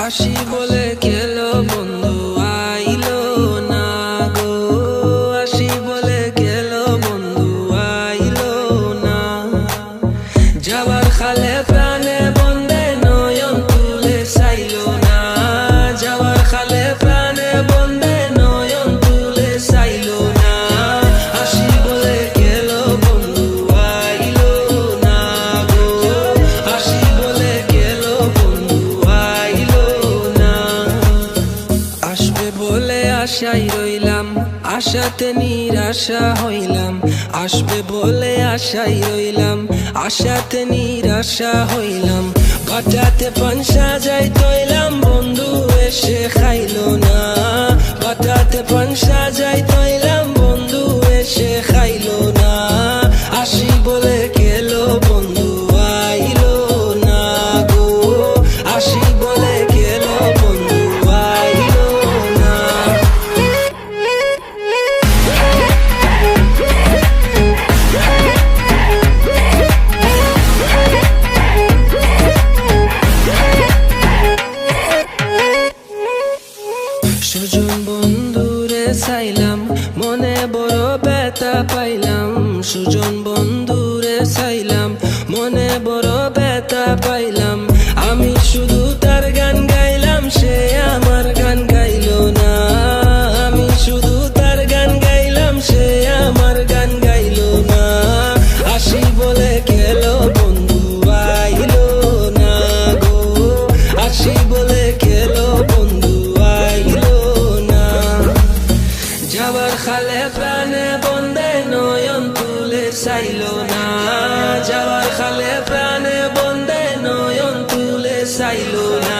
আসি বলে গেলো বন্ধু আইলো না গো, আসি বলে গেলো বন্ধু আইলো না। যাবার খালে প্রাণে বন্দে নয়ন তুলে চাইলো না, যাবার খালে প্রাণে বন্দে নয়ন তুলে চাইলো না। আসি বলে গেলো বন্ধু আইলো না গো, আসি বলে গেলো বন্ধু আইলো না। আসবে বলে আশায় রইলাম, আশাতে নিরাশা হইলাম। আসবে বলে আশায় রইলাম, আশাতে নিরাশা হইলাম। বাটাতে পান সাজাই তৈলাম, বন্ধু এসে খাইলো না। বাটাতে পান সাজাই তৈলাম, বন্ধু এসে খাইলো না। আসি বলে গেলো বন্ধু আইলো না গো, আসি বলে গেলো বন্ধু আইলো না। সুজন বন্ধুরে চাইলাম, মনে বড় ব্যথা পাইলাম। সুজন বন্ধুরে চাইলাম, মনে বড় ব্যথা পাইলাম। আমি শুধু তার গান গাইলাম, সে আমার গান গাইলো না। আমি শুধু তার গান গাইলাম, সে আমার গান গাইলো না। আসি বলে গেলো বন্ধু আইলো না গো, আসি বলে গেলো বন্ধু আইলো না। যাবার খালে প্রাণে বন্দে নয়ন তুলে চাইলো না, যাবার খালে প্রাণে বন্দে নয়ন তুলে চাইলো না।